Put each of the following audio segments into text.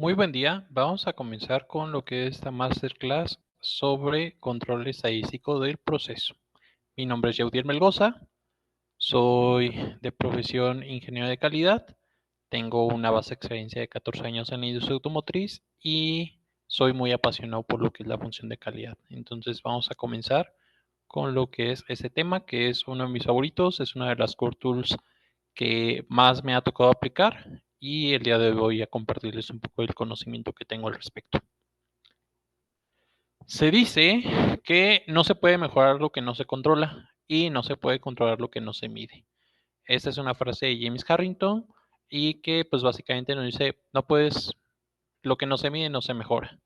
Muy buen día, vamos a comenzar con lo que es esta masterclass sobre control estadístico del proceso. Mi nombre es Yaudiel Melgoza, soy de profesión ingeniero de calidad, tengo una base de experiencia de 14 años en la industria automotriz y soy muy apasionado por lo que es la función de calidad. Entonces vamos a comenzar con lo que es ese tema, que es uno de mis favoritos, es una de las core tools que más me ha tocado aplicar y el día de hoy voy a compartirles un poco del conocimiento que tengo al respecto. Se dice que no se puede mejorar lo que no se controla y no se puede controlar lo que no se mide. Esta es una frase de James Harrington y que pues básicamente nos dice, no puedes, lo que no se mide no se mejora.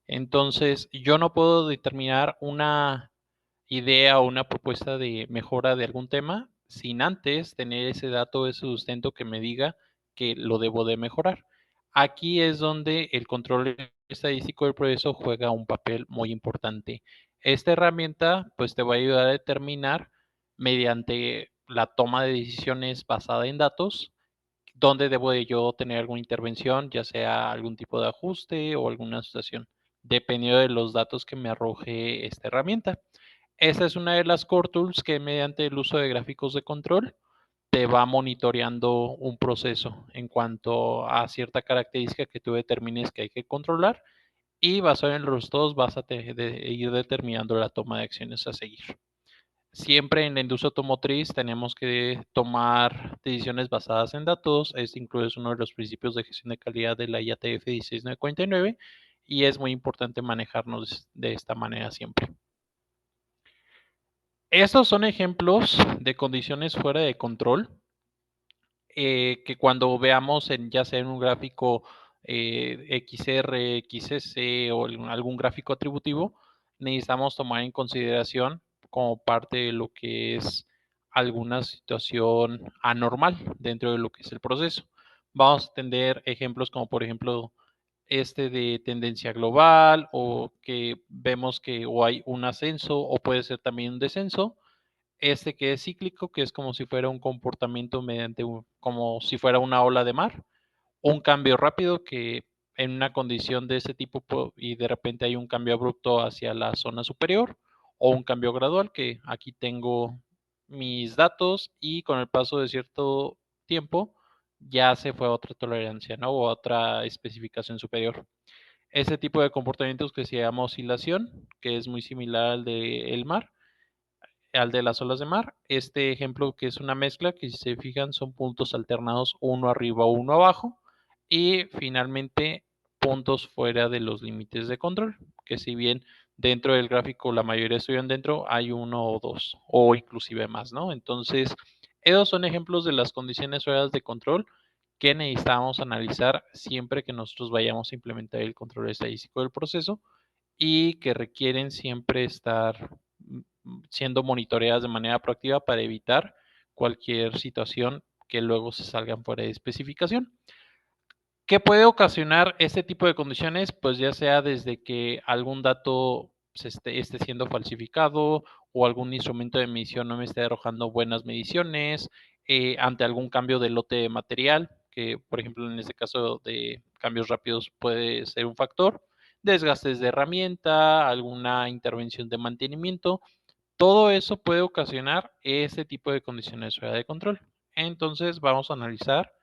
Entonces yo no puedo determinar una idea o una propuesta de mejora de algún tema sin antes tener ese dato, ese sustento que me diga que lo debo de mejorar. Aquí es donde el control estadístico del proceso juega un papel muy importante. Esta herramienta pues te va a ayudar a determinar mediante la toma de decisiones basada en datos dónde debo de yo tener alguna intervención, ya sea algún tipo de ajuste o alguna situación, dependiendo de los datos que me arroje esta herramienta. Esta es una de las core tools que mediante el uso de gráficos de control te va monitoreando un proceso en cuanto a cierta característica que tú determines que hay que controlar y basado en los resultados vas a ir determinando la toma de acciones a seguir. Siempre en la industria automotriz tenemos que tomar decisiones basadas en datos. Este incluye uno de los principios de gestión de calidad de la IATF 16949 y es muy importante manejarnos de esta manera siempre. Estos son ejemplos de condiciones fuera de control que cuando veamos ya sea en un gráfico XR, XS o algún gráfico atributivo, necesitamos tomar en consideración como parte de lo que es alguna situación anormal dentro de lo que es el proceso. Vamos a tener ejemplos como por ejemplo este de tendencia global o que vemos que o hay un ascenso o puede ser también un descenso, este que es cíclico, que es como si fuera un comportamiento mediante como si fuera una ola de mar, un cambio rápido que en una condición de ese tipo y de repente hay un cambio abrupto hacia la zona superior o un cambio gradual que aquí tengo mis datos y con el paso de cierto tiempo ya se fue a otra tolerancia, ¿no? O a otra especificación superior. Ese tipo de comportamientos que se llama oscilación, que es muy similar al del mar, al de las olas de mar. Este ejemplo que es una mezcla, que si se fijan son puntos alternados uno arriba o uno abajo y finalmente puntos fuera de los límites de control, que si bien dentro del gráfico la mayoría estuvieron dentro, hay uno o dos o inclusive más, ¿no? Entonces, esos son ejemplos de las condiciones fuera de control que necesitamos analizar siempre que nosotros vayamos a implementar el control estadístico del proceso y que requieren siempre estar siendo monitoreadas de manera proactiva para evitar cualquier situación que luego se salgan fuera de especificación. ¿Qué puede ocasionar este tipo de condiciones? Pues ya sea desde que algún dato se esté siendo falsificado o algún instrumento de medición no me esté arrojando buenas mediciones, ante algún cambio de lote de material, que por ejemplo en este caso de cambios rápidos puede ser un factor, desgastes de herramienta, alguna intervención de mantenimiento, todo eso puede ocasionar ese tipo de condiciones fuera de control. Entonces vamos a analizar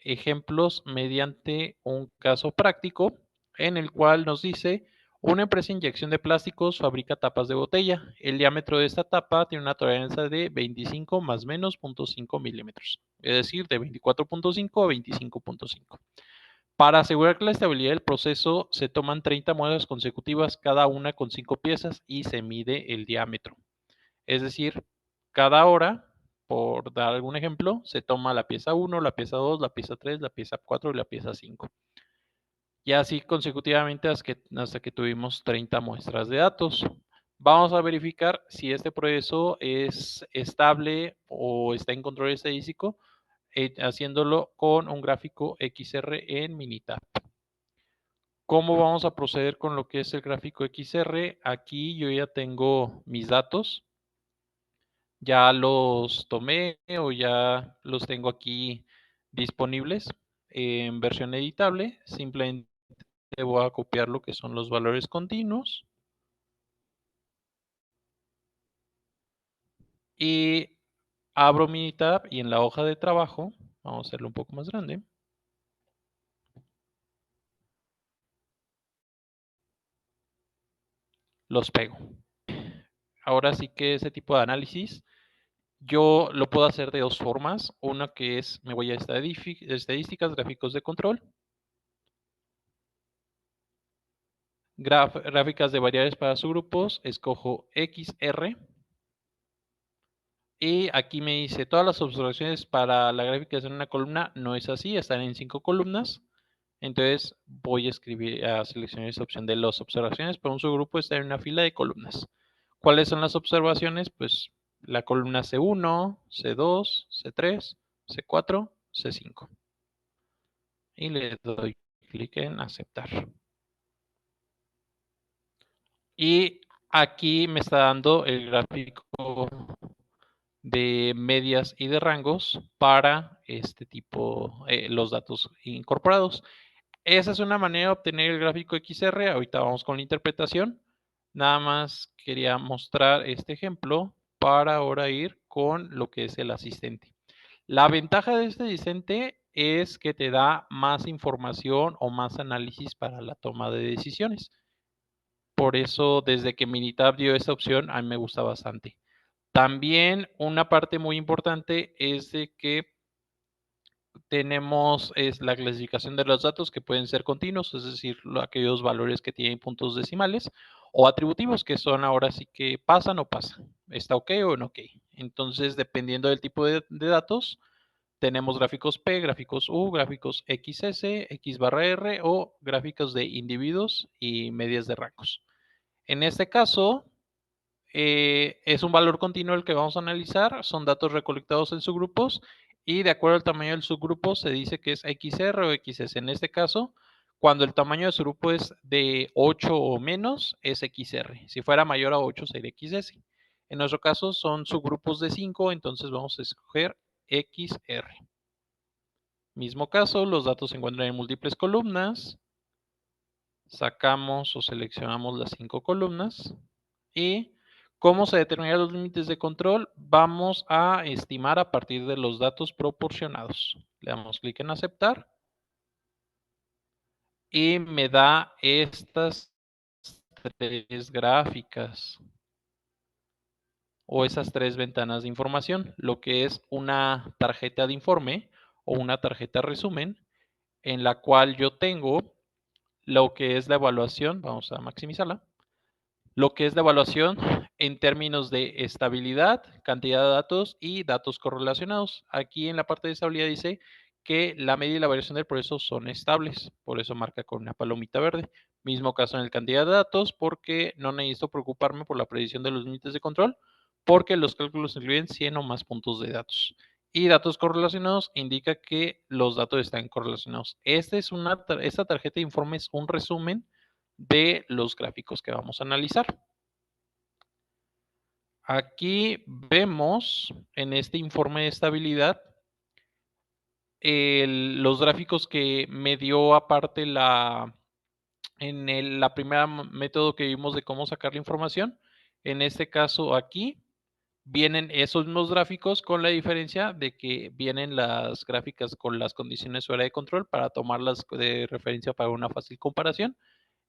ejemplos mediante un caso práctico en el cual nos dice una empresa de inyección de plásticos fabrica tapas de botella. El diámetro de esta tapa tiene una tolerancia de 25 más menos 0.5 milímetros, es decir, de 24.5 a 25.5. Para asegurar la estabilidad del proceso, se toman 30 muestras consecutivas, cada una con 5 piezas y se mide el diámetro. Es decir, cada hora, por dar algún ejemplo, se toma la pieza 1, la pieza 2, la pieza 3, la pieza 4 y la pieza 5. Y así consecutivamente hasta que tuvimos 30 muestras de datos. Vamos a verificar si este proceso es estable o está en control estadístico, haciéndolo con un gráfico XR en Minitab. ¿Cómo vamos a proceder con lo que es el gráfico XR? Aquí yo ya tengo mis datos. Ya los tomé o ya los tengo aquí disponibles en versión editable. Simplemente voy a copiar lo que son los valores continuos. Y abro mi tab y en la hoja de trabajo, vamos a hacerlo un poco más grande. Los pego. Ahora sí que ese tipo de análisis yo lo puedo hacer de dos formas. Una que es, me voy a estadísticas, gráficos de control. Gráficas de variables para subgrupos, escojo XR. Y aquí me dice, todas las observaciones para la gráfica en una columna no es así, están en 5 columnas. Entonces voy a seleccionar esa opción de las observaciones para un subgrupo está en una fila de columnas. ¿Cuáles son las observaciones? Pues la columna C1, C2, C3, C4, C5. Y le doy clic en aceptar. Y aquí me está dando el gráfico de medias y de rangos para este tipo, los datos incorporados. Esa es una manera de obtener el gráfico XR. Ahorita vamos con la interpretación. Nada más quería mostrar este ejemplo para ahora ir con lo que es el asistente. La ventaja de este asistente es que te da más información o más análisis para la toma de decisiones. Por eso, desde que Minitab dio esta opción, a mí me gusta bastante. También una parte muy importante es de que tenemos la clasificación de los datos que pueden ser continuos, es decir, aquellos valores que tienen puntos decimales, o atributivos que son ahora sí que pasan o pasan, está ok o no ok. Entonces, dependiendo del tipo de datos, tenemos gráficos P, gráficos U, gráficos XS, X barra R o gráficos de individuos y medias de rangos. En este caso, es un valor continuo el que vamos a analizar, son datos recolectados en subgrupos y de acuerdo al tamaño del subgrupo se dice que es XR o XS. En este caso, cuando el tamaño de su grupo es de 8 o menos, es XR. Si fuera mayor a 8, sería XS. En nuestro caso son subgrupos de 5, entonces vamos a escoger XR. Mismo caso, los datos se encuentran en múltiples columnas. Sacamos o seleccionamos las 5 columnas y ¿cómo se determinan los límites de control? Vamos a estimar a partir de los datos proporcionados. Le damos clic en aceptar y me da estas 3 gráficas o esas 3 ventanas de información, lo que es una tarjeta de informe o una tarjeta resumen en la cual yo tengo lo que es la evaluación, vamos a maximizarla, lo que es la evaluación en términos de estabilidad, cantidad de datos y datos correlacionados. Aquí en la parte de estabilidad dice que la media y la variación del proceso son estables, por eso marca con una palomita verde. Mismo caso en el cantidad de datos, porque no necesito preocuparme por la predicción de los límites de control, porque los cálculos incluyen 100 o más puntos de datos. Y datos correlacionados indica que los datos están correlacionados. Esta tarjeta de informe es un resumen de los gráficos que vamos a analizar. Aquí vemos en este informe de estabilidad los gráficos que me dio aparte en la primera método que vimos de cómo sacar la información. En este caso aquí vienen esos mismos gráficos con la diferencia de que vienen las gráficas con las condiciones fuera de control para tomarlas de referencia para una fácil comparación.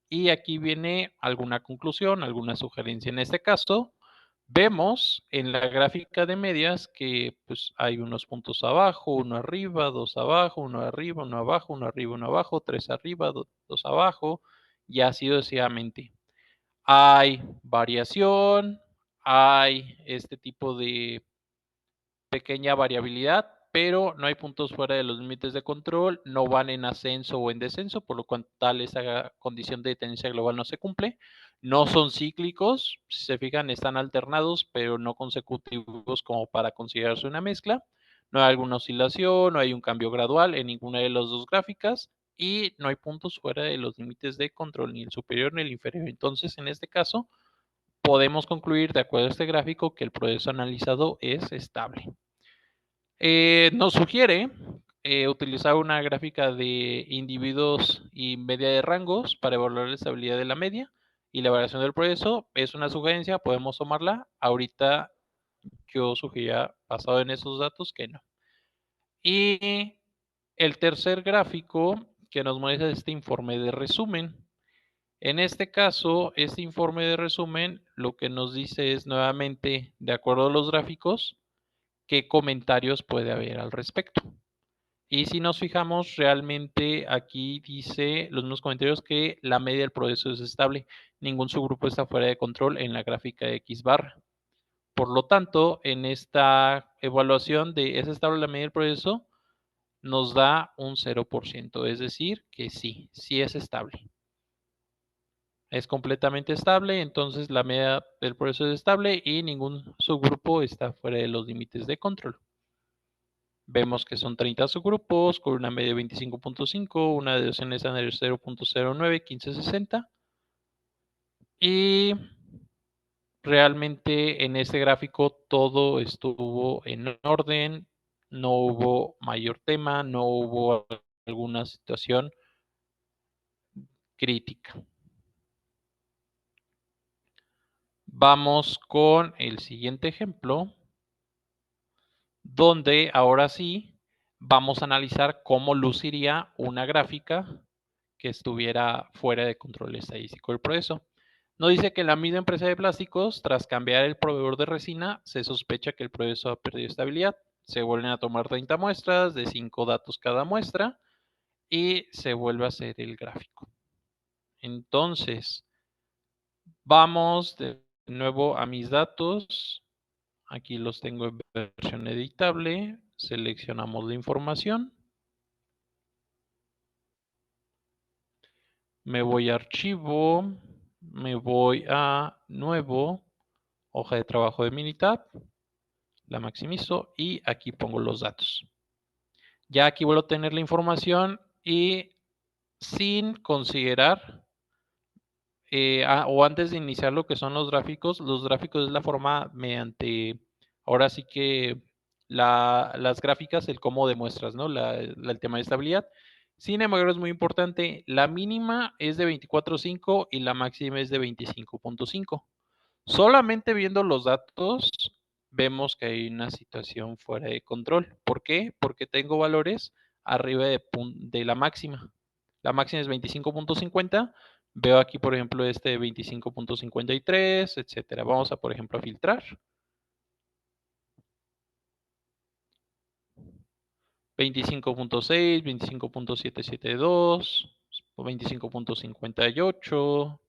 Y aquí viene alguna conclusión, alguna sugerencia. En este caso, vemos en la gráfica de medias que pues, hay unos puntos abajo, uno arriba, dos abajo, uno arriba, uno abajo, uno arriba, uno abajo, tres arriba, dos abajo, y así sucesivamente. Hay variación, hay este tipo de pequeña variabilidad, pero no hay puntos fuera de los límites de control, no van en ascenso o en descenso, por lo cual tal esa condición de tendencia global no se cumple. No son cíclicos, si se fijan, están alternados, pero no consecutivos como para considerarse una mezcla. No hay alguna oscilación, no hay un cambio gradual en ninguna de las dos gráficas y no hay puntos fuera de los límites de control, ni el superior ni el inferior. Entonces, en este caso, podemos concluir, de acuerdo a este gráfico, que el proceso analizado es estable. Nos sugiere utilizar una gráfica de individuos y media de rangos para evaluar la estabilidad de la media y la variación del progreso. Es una sugerencia, podemos tomarla. Ahorita yo sugería, basado en esos datos, que no. Y el tercer gráfico que nos muestra este informe de resumen. En este caso, este informe de resumen lo que nos dice es nuevamente, de acuerdo a los gráficos, qué comentarios puede haber al respecto. Y si nos fijamos, realmente aquí dice los mismos comentarios que la media del progreso es estable. Ningún subgrupo está fuera de control en la gráfica de X barra. Por lo tanto, en esta evaluación de ¿es estable la media del progreso? Nos da un 0%, es decir, que sí, sí es estable. Es completamente estable, entonces la media del progreso es estable y ningún subgrupo está fuera de los límites de control. Vemos que son 30 subgrupos con una media de 25.5, una deviación estándar de 0.09, 1560. Y realmente en este gráfico todo estuvo en orden, no hubo mayor tema, no hubo alguna situación crítica. Vamos con el siguiente ejemplo, donde ahora sí vamos a analizar cómo luciría una gráfica que estuviera fuera de control estadístico del progreso. Nos dice que la misma empresa de plásticos, tras cambiar el proveedor de resina, se sospecha que el progreso ha perdido estabilidad. Se vuelven a tomar 30 muestras de 5 datos cada muestra y se vuelve a hacer el gráfico. Entonces, vamos de nuevo a mis datos. Aquí los tengo en versión editable. Seleccionamos la información. Me voy a archivo. Me voy a nuevo. Hoja de trabajo de Minitab. La maximizo y aquí pongo los datos. Ya aquí vuelvo a tener la información y sin considerar o antes de iniciar lo que son los gráficos es la forma mediante, ahora sí que las gráficas, el cómo demuestras, ¿no? El tema de estabilidad. Sin embargo, es muy importante, la mínima es de 24.5 y la máxima es de 25.5. Solamente viendo los datos, vemos que hay una situación fuera de control. ¿Por qué? Porque tengo valores arriba de la máxima. La máxima es 25.50. Veo aquí, por ejemplo, este 25.53, etcétera. Vamos a, por ejemplo, a filtrar. 25.6, 25.772, 25.58.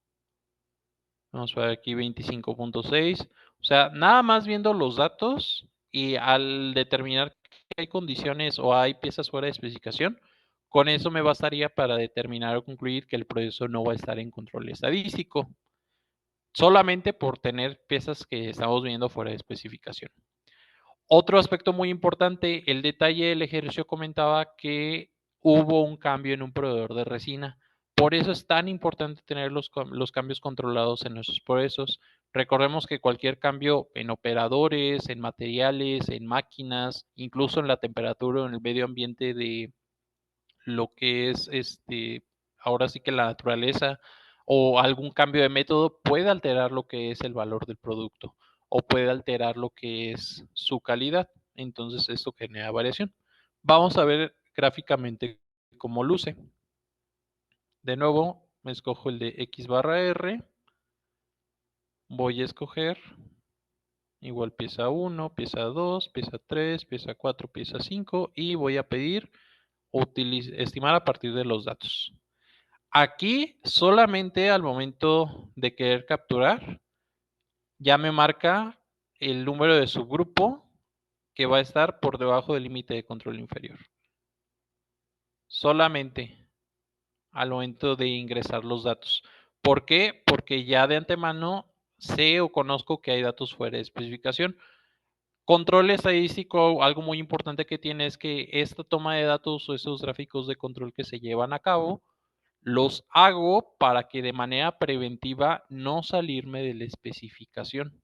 Vamos a ver aquí 25.6. O sea, nada más viendo los datos y al determinar que hay condiciones o hay piezas fuera de especificación, con eso me bastaría para determinar o concluir que el proceso no va a estar en control estadístico, solamente por tener piezas que estamos viendo fuera de especificación. Otro aspecto muy importante, el detalle del ejercicio comentaba que hubo un cambio en un proveedor de resina. Por eso es tan importante tener los cambios controlados en nuestros procesos. Recordemos que cualquier cambio en operadores, en materiales, en máquinas, incluso en la temperatura o en el medio ambiente de lo que es ahora sí que la naturaleza o algún cambio de método puede alterar lo que es el valor del producto o puede alterar lo que es su calidad. Entonces esto genera variación. Vamos a ver gráficamente cómo luce. De nuevo, me escojo el de X barra R. Voy a escoger igual pieza 1, pieza 2, pieza 3, pieza 4, pieza 5 y voy a pedir estimar a partir de los datos. Aquí solamente al momento de querer capturar, ya me marca el número de subgrupo que va a estar por debajo del límite de control inferior. Solamente al momento de ingresar los datos. ¿Por qué? Porque ya de antemano sé o conozco que hay datos fuera de especificación. Control estadístico, algo muy importante que tiene es que esta toma de datos o esos gráficos de control que se llevan a cabo, los hago para que de manera preventiva no salirme de la especificación.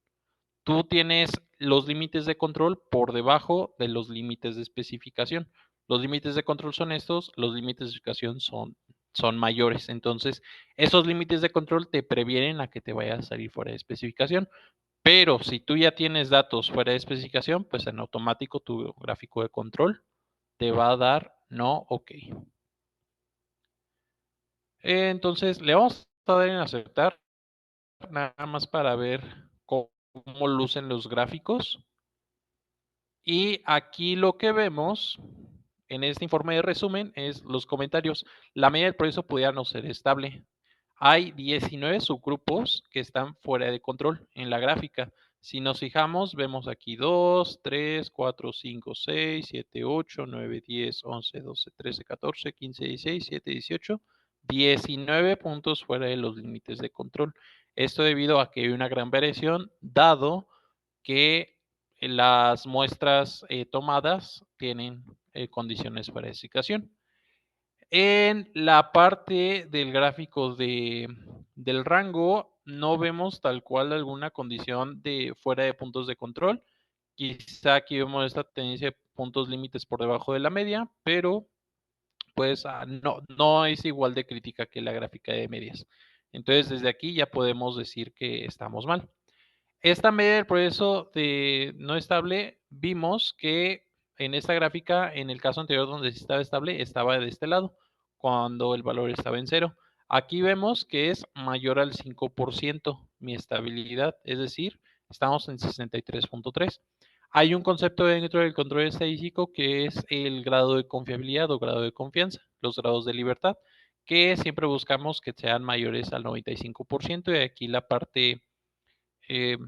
Tú tienes los límites de control por debajo de los límites de especificación. los límites de control son estos, los límites de especificación son mayores. Entonces, esos límites de control te previenen a que te vayas a salir fuera de especificación. Pero si tú ya tienes datos fuera de especificación, pues en automático tu gráfico de control te va a dar no, ok. Entonces, le vamos a dar en aceptar, nada más para ver cómo lucen los gráficos. Y aquí lo que vemos en este informe de resumen es los comentarios. La media del progreso pudiera no ser estable. Hay 19 subgrupos que están fuera de control en la gráfica. Si nos fijamos, vemos aquí 2, 3, 4, 5, 6, 7, 8, 9, 10, 11, 12, 13, 14, 15, 16, 17, 18, 19 puntos fuera de los límites de control. Esto debido a que hay una gran variación, dado que las muestras tomadas tienen condiciones para especificación. En la parte del gráfico del rango no vemos tal cual alguna condición de fuera de puntos de control. Quizá aquí vemos esta tendencia de puntos límites por debajo de la media, pero pues no es igual de crítica que la gráfica de medias. Entonces desde aquí ya podemos decir que estamos mal. Esta media del progreso de no estable, vimos que en esta gráfica, en el caso anterior donde sí estaba estable, estaba de este lado, cuando el valor estaba en 0. Aquí vemos que es mayor al 5% mi estabilidad, es decir, estamos en 63.3. Hay un concepto dentro del control estadístico que es el grado de confiabilidad o grado de confianza, los grados de libertad, que siempre buscamos que sean mayores al 95%, y aquí la parte eh,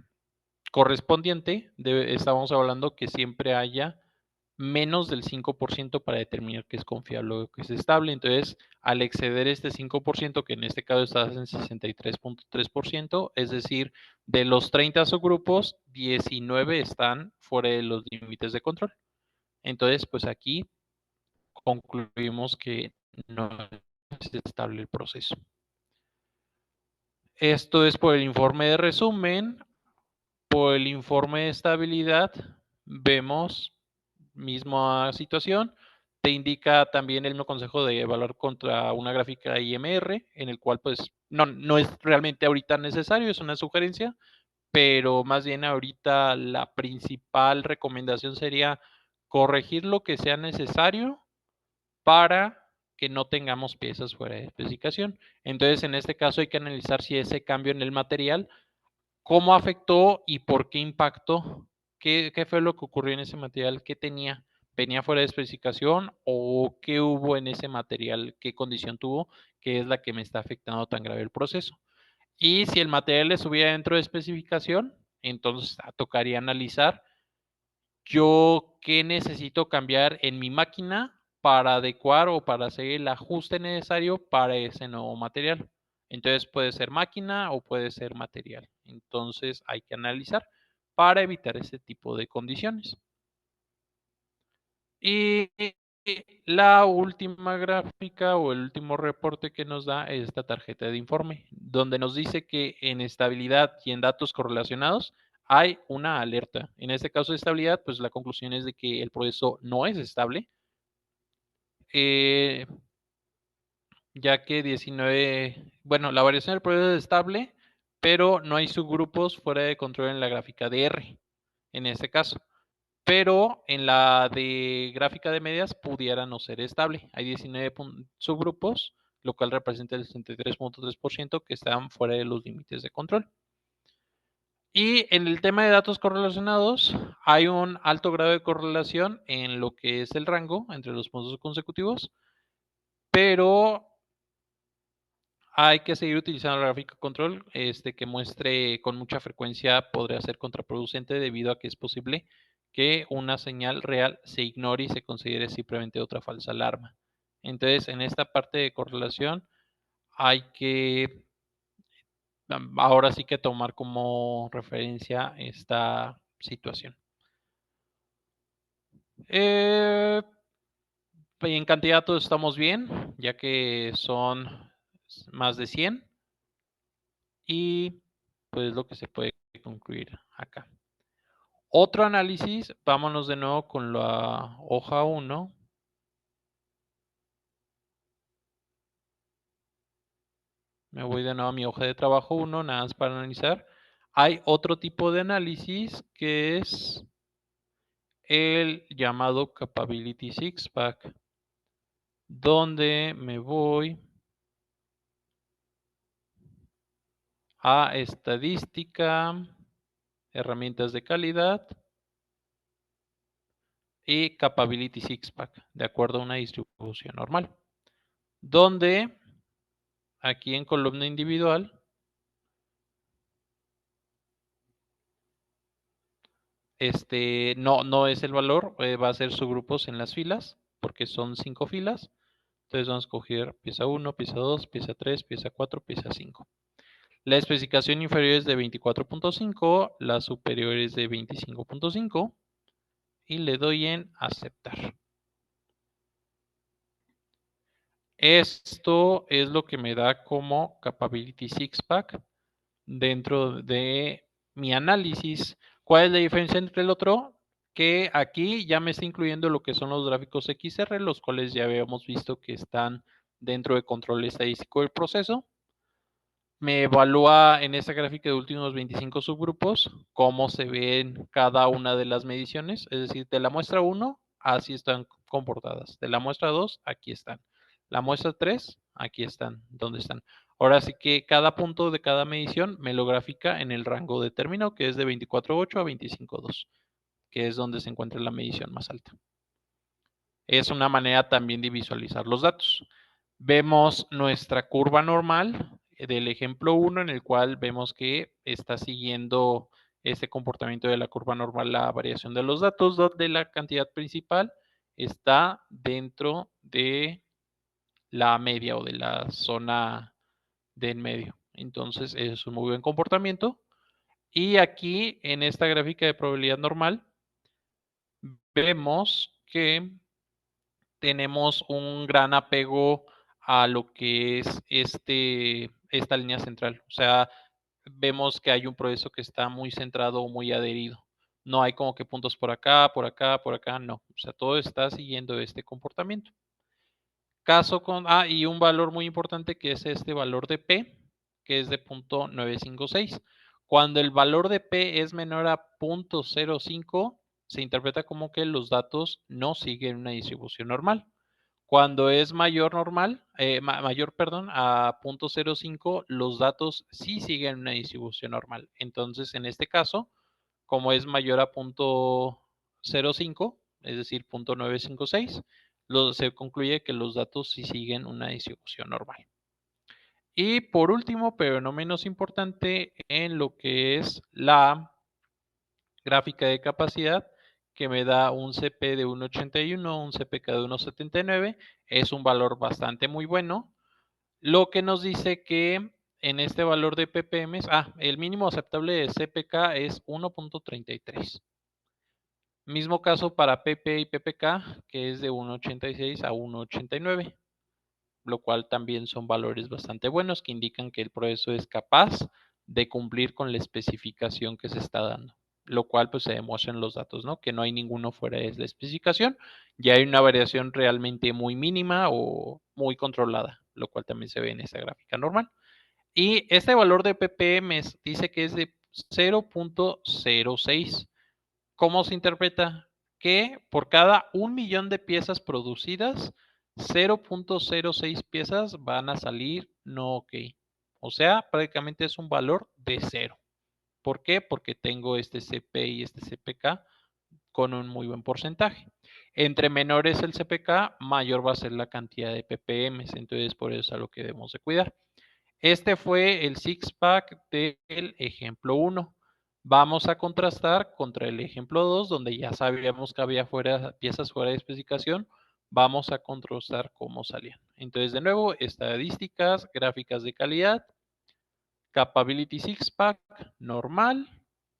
correspondiente, estamos hablando que siempre haya menos del 5% para determinar que es confiable o que es estable. Entonces, al exceder este 5%, que en este caso está en 63.3%, es decir, de los 30 subgrupos, 19 están fuera de los límites de control. Entonces, pues aquí concluimos que no es estable el proceso. Esto es por el informe de resumen. Por el informe de estabilidad, vemos misma situación. Te indica también el mismo consejo de evaluar contra una gráfica IMR, en el cual pues no es realmente ahorita necesario, es una sugerencia, pero más bien ahorita la principal recomendación sería corregir lo que sea necesario para que no tengamos piezas fuera de especificación. Entonces, en este caso hay que analizar si ese cambio en el material, cómo afectó y por qué impactó, qué fue lo que ocurrió en ese material, qué tenía, venía fuera de especificación o qué hubo en ese material, qué condición tuvo, que es la que me está afectando tan grave el proceso. Y si el material estuviera dentro de especificación, entonces tocaría analizar yo qué necesito cambiar en mi máquina para adecuar o para hacer el ajuste necesario para ese nuevo material. Entonces puede ser máquina o puede ser material. Entonces hay que analizar para evitar ese tipo de condiciones. Y la última gráfica o el último reporte que nos da es esta tarjeta de informe, donde nos dice que en estabilidad y en datos correlacionados hay una alerta. En este caso de estabilidad, pues la conclusión es de que el proceso no es estable, eh, ya que 19, bueno, la variación del proceso es estable, pero no hay subgrupos fuera de control en la gráfica de R, en este caso. Pero en la de gráfica de medias pudiera no ser estable. Hay 19 subgrupos, lo cual representa el 63.3% que están fuera de los límites de control. Y en el tema de datos correlacionados, hay un alto grado de correlación en lo que es el rango entre los puntos consecutivos, pero hay que seguir utilizando la gráfica control, que muestre con mucha frecuencia podría ser contraproducente debido a que es posible que una señal real se ignore y se considere simplemente otra falsa alarma. Entonces, en esta parte de correlación hay que ahora sí que tomar como referencia esta situación. En cantidad todos estamos bien, ya que son más de 100. Y pues lo que se puede concluir acá. Otro análisis, vámonos de nuevo con la hoja 1. Me voy de nuevo a mi hoja de trabajo 1, nada más para analizar. Hay otro tipo de análisis que es el llamado Capability Six-Pack, donde me voy a estadística, herramientas de calidad y Capability Six-Pack, de acuerdo a una distribución normal, donde aquí en columna individual no es el valor, va a ser subgrupos en las filas, porque son 5 filas. Entonces vamos a escoger pieza 1, pieza 2, pieza 3, pieza 4, pieza 5. La especificación inferior es de 24.5, la superior es de 25.5 y le doy en aceptar. Esto es lo que me da como Capability Six-Pack dentro de mi análisis. ¿Cuál es la diferencia entre el otro? Que aquí ya me está incluyendo lo que son los gráficos XR, los cuales ya habíamos visto que están dentro de control estadístico del proceso. Me evalúa en esta gráfica de últimos 25 subgrupos cómo se ven cada una de las mediciones, es decir, de la muestra 1, así están comportadas. De la muestra 2, aquí están. La muestra 3, aquí están, ¿dónde están? Ahora sí que cada punto de cada medición me lo grafica en el rango determinado, que es de 24.8 a 25.2, que es donde se encuentra la medición más alta. Es una manera también de visualizar los datos. Vemos nuestra curva normal del ejemplo 1, en el cual vemos que está siguiendo este comportamiento de la curva normal, la variación de los datos, donde la cantidad principal está dentro de la media o de la zona de en medio. Entonces, es un muy buen comportamiento. Y aquí, en esta gráfica de probabilidad normal, vemos que tenemos un gran apego a lo que es esta línea central. O sea, vemos que hay un proceso que está muy centrado o muy adherido. No hay como que puntos por acá, por acá, por acá, no. O sea, todo está siguiendo este comportamiento. Y un valor muy importante que es este valor de P, que es de 0.956. Cuando el valor de P es menor a 0.05, se interpreta como que los datos no siguen una distribución normal. Cuando es mayor a 0.05, los datos sí siguen una distribución normal. Entonces, en este caso, como es mayor a 0.05, es decir, 0.956, se concluye que los datos sí siguen una distribución normal. Y por último, pero no menos importante, en lo que es la gráfica de capacidad, que me da un CP de 1.81, un CPK de 1.79, es un valor bastante muy bueno, lo que nos dice que en este valor de ppm, el mínimo aceptable de CPK es 1.33. Mismo caso para PP y PPK, que es de 1.86 a 1.89, lo cual también son valores bastante buenos que indican que el proceso es capaz de cumplir con la especificación que se está dando, lo cual pues se demuestra en los datos, ¿no? Que no hay ninguno fuera de la especificación, ya hay una variación realmente muy mínima o muy controlada, lo cual también se ve en esta gráfica normal. Y este valor de ppm dice que es de 0.06. ¿Cómo se interpreta? Que por cada 1.000.000 de piezas producidas, 0.06 piezas van a salir no ok. O sea, prácticamente es un valor de 0. ¿Por qué? Porque tengo este CP y este CPK con un muy buen porcentaje. Entre menor es el CPK, mayor va a ser la cantidad de ppm. Entonces, por eso es a lo que debemos de cuidar. Este fue el six-pack del ejemplo 1. Vamos a contrastar contra el ejemplo 2, donde ya sabíamos que había piezas fuera de especificación. Vamos a contrastar cómo salían. Entonces, de nuevo, estadísticas, gráficas de calidad, Capability Six-Pack, normal.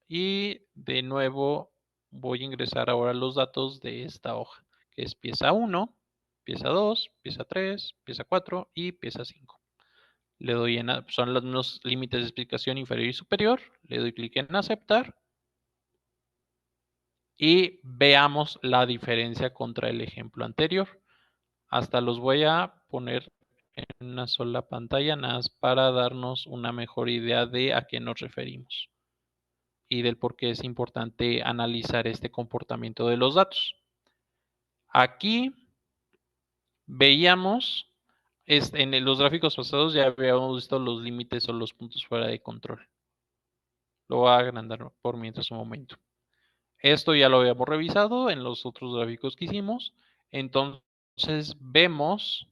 Y de nuevo voy a ingresar ahora los datos de esta hoja, que es pieza 1, pieza 2, pieza 3, pieza 4 y pieza 5. Le doy son los mismos límites de explicación inferior y superior. Le doy clic en aceptar. Y veamos la diferencia contra el ejemplo anterior. Hasta los voy a poner en una sola pantalla, nada más para darnos una mejor idea de a qué nos referimos y del por qué es importante analizar este comportamiento de los datos. Aquí veíamos, en los gráficos pasados ya habíamos visto los límites o los puntos fuera de control. Lo voy a agrandar por mientras un momento. Esto ya lo habíamos revisado en los otros gráficos que hicimos. Entonces vemos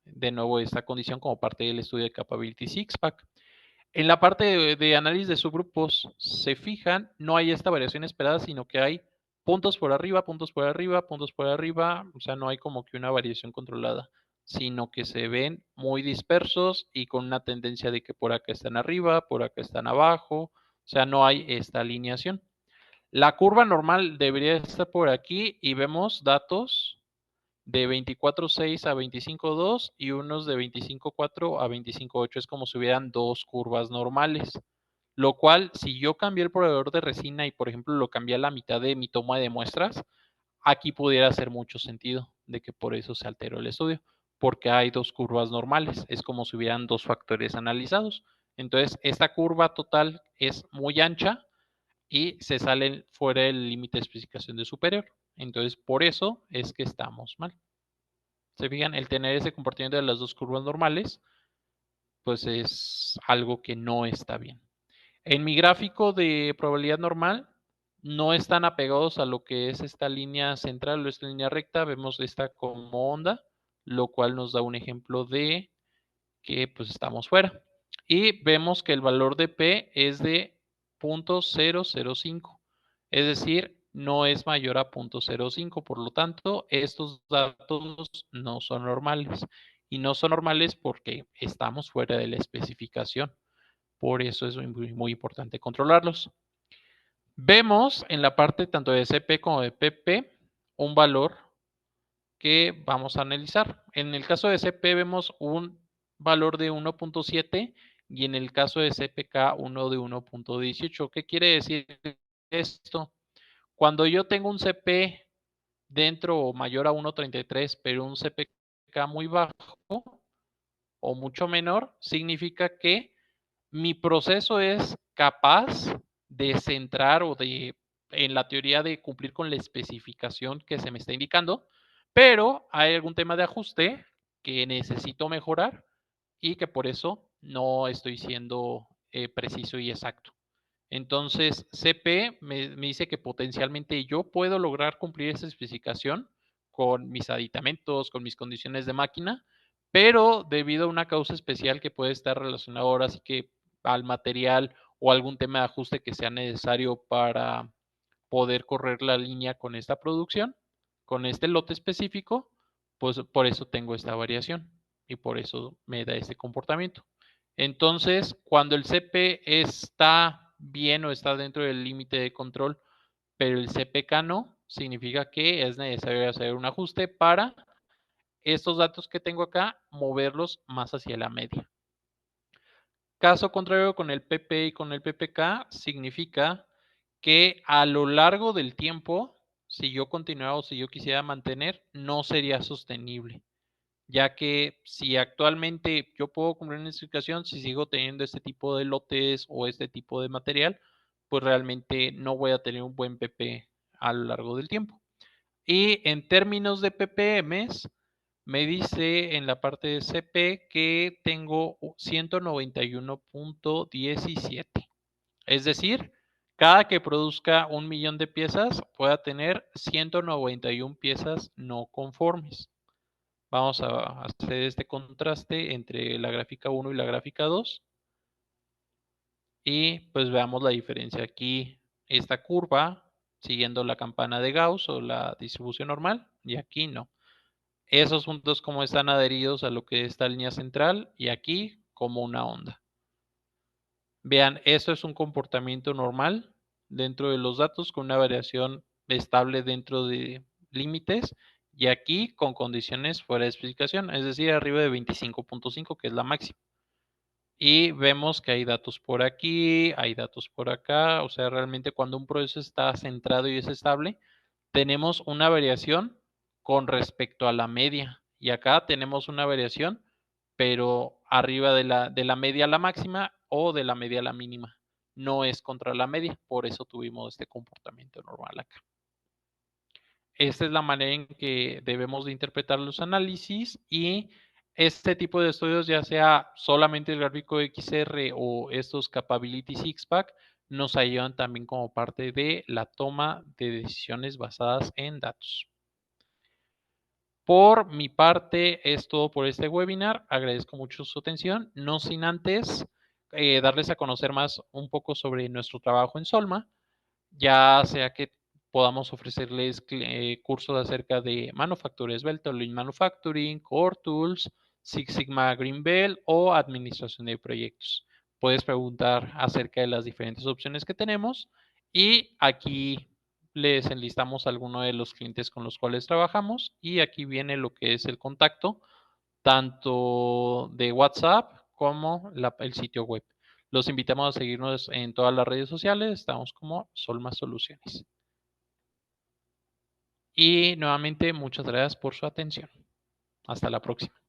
de nuevo esta condición como parte del estudio de Capability Sixpack. En la parte de análisis de subgrupos, se fijan, no hay esta variación esperada, sino que hay puntos por arriba, puntos por arriba, puntos por arriba, o sea, no hay como que una variación controlada, sino que se ven muy dispersos y con una tendencia de que por acá están arriba, por acá están abajo, o sea, no hay esta alineación. La curva normal debería estar por aquí y vemos datos de 24.6 a 25.2 y unos de 25.4 a 25.8. Es como si hubieran dos curvas normales. Lo cual, si yo cambié el proveedor de resina y, por ejemplo, lo cambié a la mitad de mi toma de muestras, aquí pudiera hacer mucho sentido de que por eso se alteró el estudio, porque hay dos curvas normales. Es como si hubieran dos factores analizados. Entonces, esta curva total es muy ancha y se sale fuera del límite de especificación de superior. Entonces, por eso es que estamos mal. Se fijan, el tener ese comportamiento de las dos curvas normales, pues es algo que no está bien. En mi gráfico de probabilidad normal, no están apegados a lo que es esta línea central o esta línea recta. Vemos esta como onda, lo cual nos da un ejemplo de que pues estamos fuera. Y vemos que el valor de P es de 0.005, es decir, no es mayor a 0.05, por lo tanto, estos datos no son normales. Y no son normales porque estamos fuera de la especificación. Por eso es muy, muy importante controlarlos. Vemos en la parte tanto de CP como de PP un valor que vamos a analizar. En el caso de CP vemos un valor de 1.7 y en el caso de CPK uno de 1.18. ¿Qué quiere decir esto? Cuando yo tengo un CP dentro o mayor a 1.33, pero un CPK muy bajo o mucho menor, significa que mi proceso es capaz de centrar o de, en la teoría, de cumplir con la especificación que se me está indicando, pero hay algún tema de ajuste que necesito mejorar y que por eso no estoy siendo preciso y exacto. Entonces, CP me dice que potencialmente yo puedo lograr cumplir esa especificación con mis aditamentos, con mis condiciones de máquina, pero debido a una causa especial que puede estar relacionada ahora sí que al material o algún tema de ajuste que sea necesario para poder correr la línea con esta producción, con este lote específico, pues por eso tengo esta variación y por eso me da este comportamiento. Entonces, cuando el CP está bien o está dentro del límite de control, pero el CPK no, significa que es necesario hacer un ajuste para estos datos que tengo acá, moverlos más hacia la media. Caso contrario con el PP y con el PPK, significa que a lo largo del tiempo, si yo continuara o si yo quisiera mantener, no sería sostenible, ya que si actualmente yo puedo cumplir una especificación, si sigo teniendo este tipo de lotes o este tipo de material, pues realmente no voy a tener un buen PP a lo largo del tiempo. Y en términos de ppms, me dice en la parte de CP que tengo 191.17. Es decir, cada que produzca 1.000.000 de piezas, pueda tener 191 piezas no conformes. Vamos a hacer este contraste entre la gráfica 1 y la gráfica 2. Y pues veamos la diferencia aquí. Esta curva siguiendo la campana de Gauss o la distribución normal, y aquí no. Esos puntos como están adheridos a lo que es esta línea central y aquí como una onda. Vean, esto es un comportamiento normal dentro de los datos con una variación estable dentro de límites y aquí con condiciones fuera de especificación, es decir, arriba de 25.5, que es la máxima. Y vemos que hay datos por aquí, hay datos por acá, o sea, realmente cuando un proceso está centrado y es estable, tenemos una variación con respecto a la media. Y acá tenemos una variación pero arriba de la media a la máxima o de la media a la mínima. No es contra la media, por eso tuvimos este comportamiento normal acá. Esta es la manera en que debemos de interpretar los análisis y este tipo de estudios, ya sea solamente el gráfico XR o estos Capability Sixpack, nos ayudan también como parte de la toma de decisiones basadas en datos. Por mi parte, es todo por este webinar. Agradezco mucho su atención. No sin antes darles a conocer más un poco sobre nuestro trabajo en Solma, ya sea que podamos ofrecerles cursos acerca de manufactura esbelta, Lean Manufacturing, Core Tools, Six Sigma Green Belt o administración de proyectos. Puedes preguntar acerca de las diferentes opciones que tenemos y aquí les enlistamos algunos de los clientes con los cuales trabajamos y aquí viene lo que es el contacto, tanto de WhatsApp como el sitio web. Los invitamos a seguirnos en todas las redes sociales, estamos como Solma Soluciones. Y nuevamente, muchas gracias por su atención. Hasta la próxima.